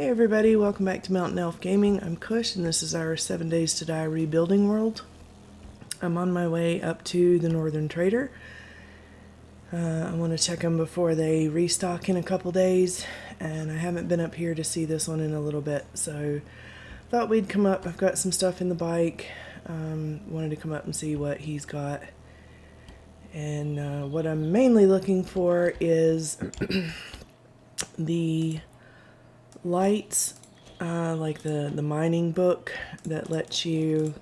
Hey everybody, welcome back to Mountain Elf Gaming. I'm Kush and this is our 7 Days to Die rebuilding world. I'm on my way up to the Northern Trader. I want to check them before they restock in a couple days, and I haven't been up here to see this one in a little bit, so thought we'd come up. I've got some stuff in the bike. Wanted to come up and see what he's got. And what I'm mainly looking for is the lights, like the mining book that lets you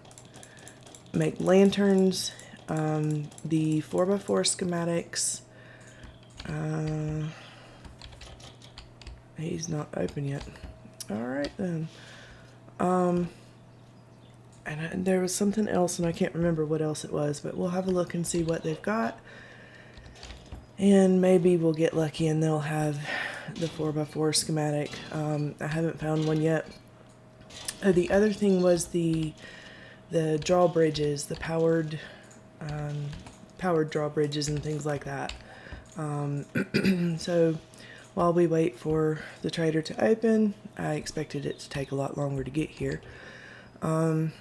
make lanterns, the 4x4 schematics. He's not open yet. Alright then. And there was something else and I can't remember what else it was, but we'll have a look and see what they've got. And maybe we'll get lucky and they'll have the 4x4 schematic. I haven't found one yet. The other thing was the drawbridges, the powered drawbridges and things like that. So while we wait for the trader to open, I expected it to take a lot longer to get here. I'm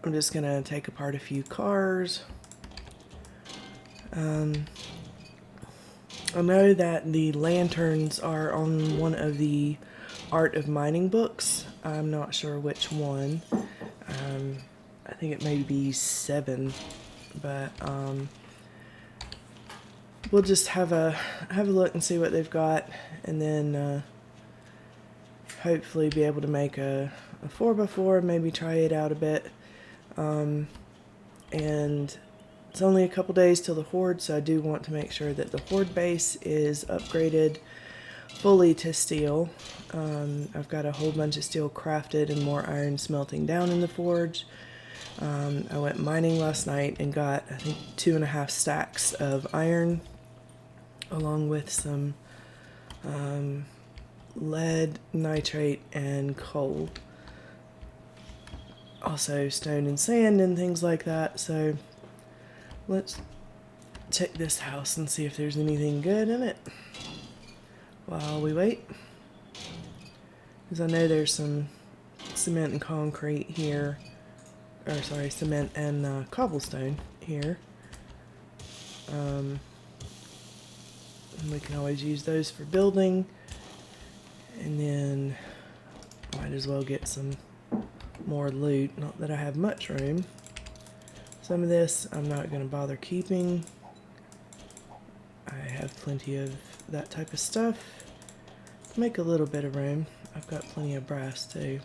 just gonna take apart a few cars. I know that the lanterns are on one of the Art of Mining books. I'm not sure which one. I think it may be 7, but we'll just have a look and see what they've got, and then hopefully be able to make a 4x4, maybe try it out a bit. And it's only a couple days till the Horde, so I do want to make sure that the Horde base is upgraded fully to steel. I've got a whole bunch of steel crafted and more iron smelting down in the forge. I went mining last night and got, I think, 2.5 stacks of iron, along with some lead, nitrate, and coal. Also stone and sand and things like that. So let's check this house and see if there's anything good in it while we wait. Because I know there's some cement and concrete here. Or sorry, cement and cobblestone here. And we can always use those for building. And then might as well get some more loot. Not that I have much room. Some of this I'm not going to bother keeping. I have plenty of that type of stuff. Make a little bit of room. I've got plenty of brass too.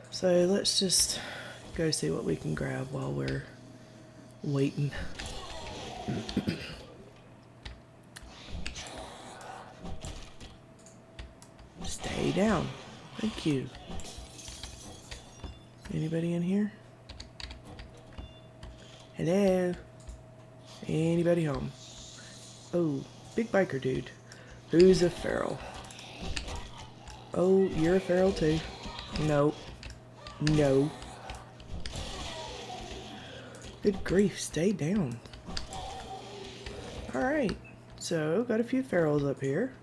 So let's just go see what we can grab while we're waiting. Stay down. Thank you. Anybody in here? Hello? Anybody home? Oh, big biker dude. Who's a feral? Oh, you're a feral too. No. No. Good grief, stay down. Alright, so got a few ferals up here.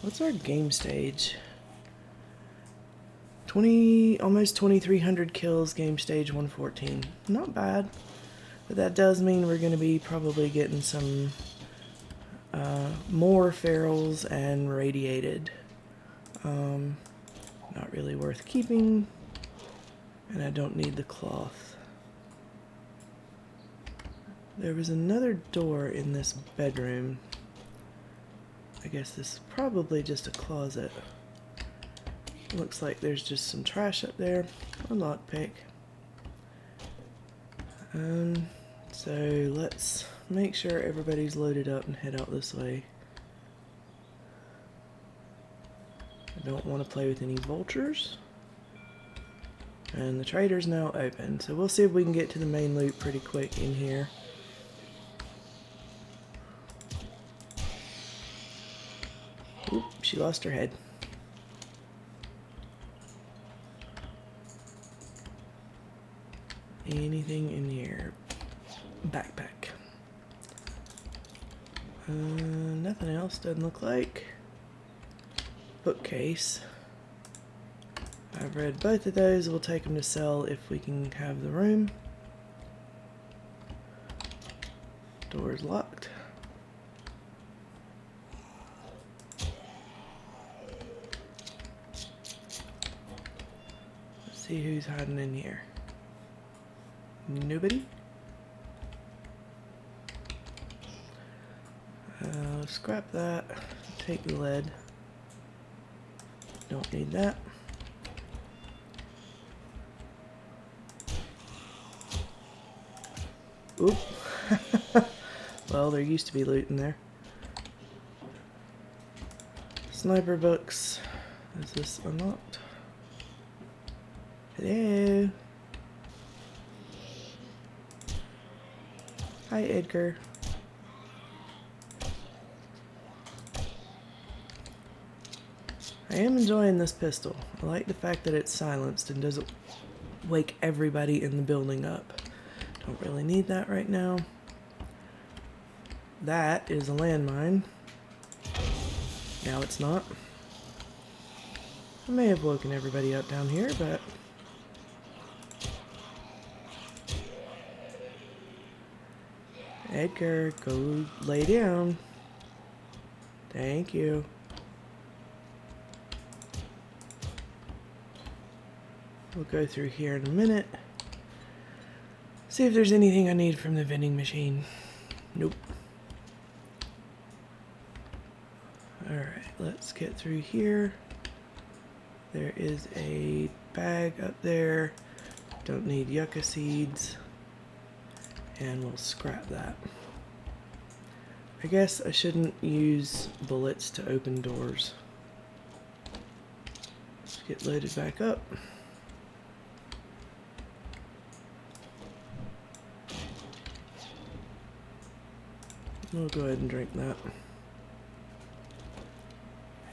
What's our game stage? Almost 2,300 kills, game stage 114. Not bad. But that does mean we're going to be probably getting some more ferals and radiated. Not really worth keeping. And I don't need the cloth. There was another door in this bedroom. I guess this is probably just a closet. Looks like there's just some trash up there. A lockpick. So let's make sure everybody's loaded up and head out this way. I don't want to play with any vultures. And the trader's now open, so we'll see if we can get to the main loot pretty quick in here. Oop, she lost her head. Anything in here? Backpack. Nothing else, doesn't look like. bookcase. I've read both of those. We'll take them to sell if we can have the room. Door's locked. Let's see who's hiding in here. Nobody? Scrap that. Take the lead. Don't need that. Oop. Well, there used to be loot in there. Sniper books. Is this unlocked? Hello. Hi, Edgar. I am enjoying this pistol. I like the fact that it's silenced and doesn't wake everybody in the building up. Don't really need that right now. That is a landmine. Now it's not. I may have woken everybody up down here, but... Edgar, go lay down. Thank you. We'll go through here in a minute. See if there's anything I need from the vending machine. Nope. Alright, let's get through here. There is a bag up there. Don't need yucca seeds. And we'll scrap that. I guess I shouldn't use bullets to open doors. Let's get loaded back up. We'll go ahead and drink that.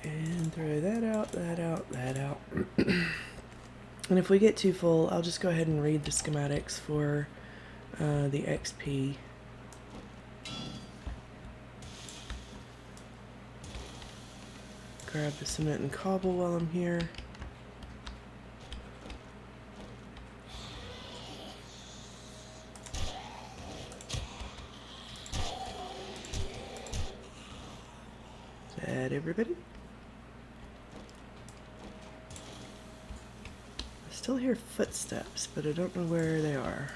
And throw that out, that out, that out. And if we get too full, I'll just go ahead and read the schematics for the XP. Grab the cement and cobble while I'm here. Is that everybody? I still hear footsteps, but I don't know where they are.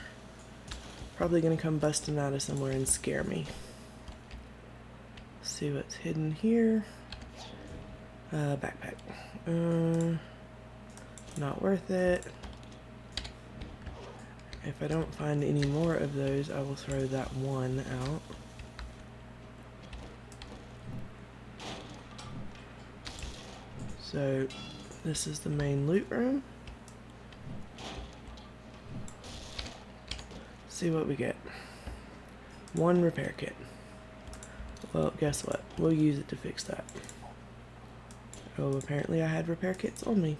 Probably gonna come busting out of somewhere and scare me. See what's hidden here. Backpack. Not worth it. If I don't find any more of those, I will throw that one out. So, this is the main loot room. See what we get. One repair kit. Well, guess what? We'll use it to fix that. Oh, apparently I had repair kits on me.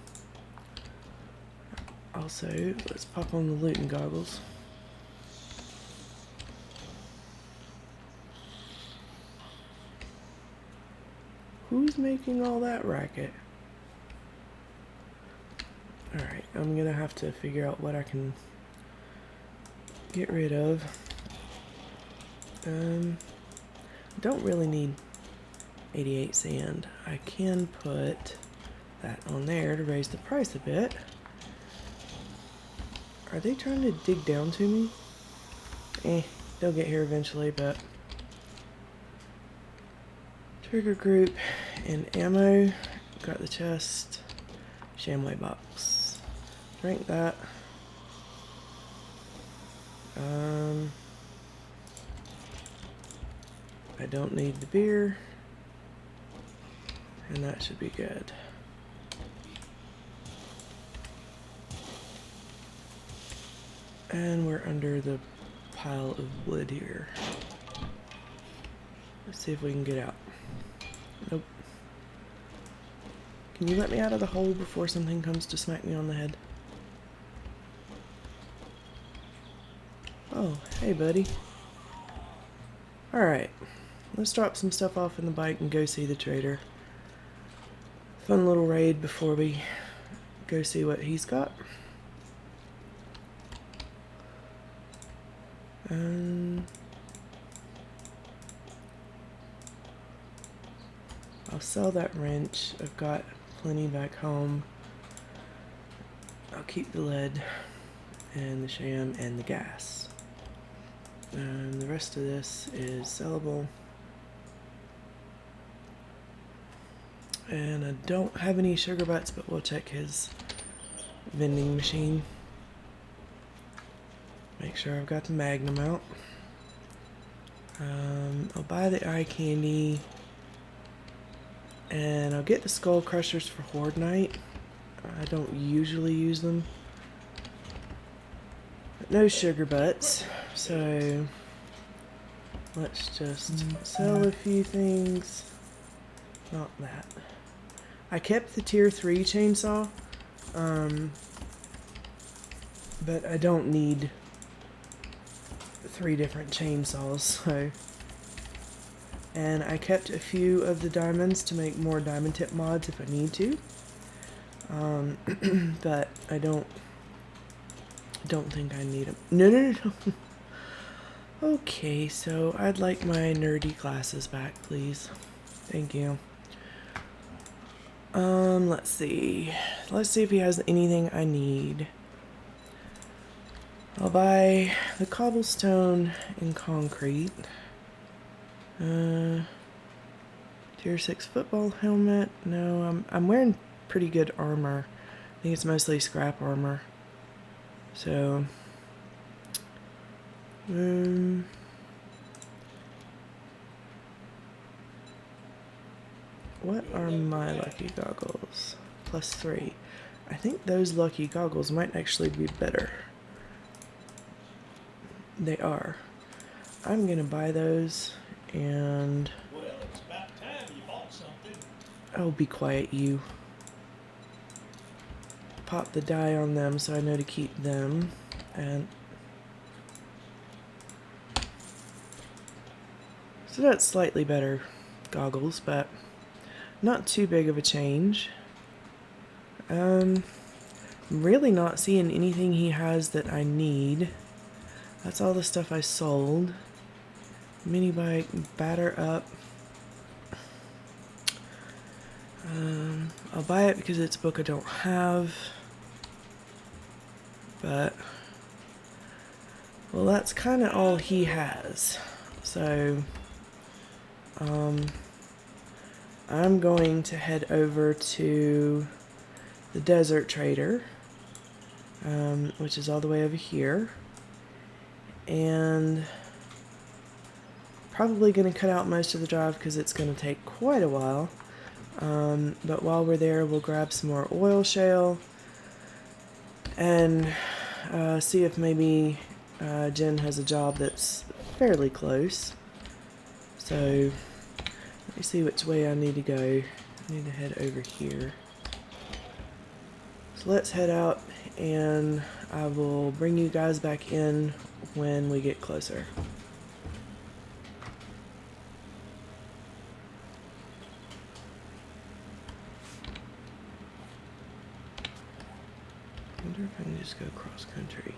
Also, let's pop on the looting goggles. Who's making all that racket? Alright, I'm gonna have to figure out what I can get rid of. Don't really need 88 sand. I can put that on there to raise the price a bit. Are they trying to dig down to me? They'll get here eventually, but... Trigger group and ammo. Got the chest. Shamway box. Drink that. I don't need the beer. And that should be good. And we're under the pile of wood here. Let's see if we can get out. Nope. Can you let me out of the hole before something comes to smack me on the head? Oh, hey buddy. Alright. Let's drop some stuff off in the bike and go see the trader. fun little raid before we go see what he's got. I'll sell that wrench. I've got plenty back home. I'll keep the lead and the sham and the gas. And the rest of this is sellable. And I don't have any sugar butts, but we'll check his vending machine. Make sure I've got the Magnum out. I'll buy the eye candy. And I'll get the skull crushers for Horde Night. I don't usually use them. But no sugar butts. So let's just sell a few things. Not that. I kept the tier 3 chainsaw. But I don't need 3 different chainsaws, so. And I kept a few of the diamonds to make more diamond tip mods if I need to. But I don't think I need them. No. Okay, so I'd like my nerdy glasses back, please. Thank you. Let's see. Let's see if he has anything I need. I'll buy the cobblestone and concrete. Tier 6 football helmet. No, I'm wearing pretty good armor. I think it's mostly scrap armor. So, what are my lucky goggles? +3. I think those lucky goggles might actually be better. They are. I'm gonna buy those and... Well, it's about time you bought something. Oh, be quiet, you. Pop the dye on them so I know to keep them. And... so that's slightly better goggles, but not too big of a change. I'm really not seeing anything he has that I need. That's all the stuff I sold. Mini bike, batter up. I'll buy it because it's a book I don't have. But, well, that's kind of all he has. So, I'm going to head over to the Desert Trader, which is all the way over here. And probably going to cut out most of the drive because it's going to take quite a while. But while we're there, we'll grab some more oil shale and see if maybe Jen has a job that's fairly close. So let me see which way I need to go. I need to head over here. So let's head out and I will bring you guys back in when we get closer. I wonder if I can just go cross country.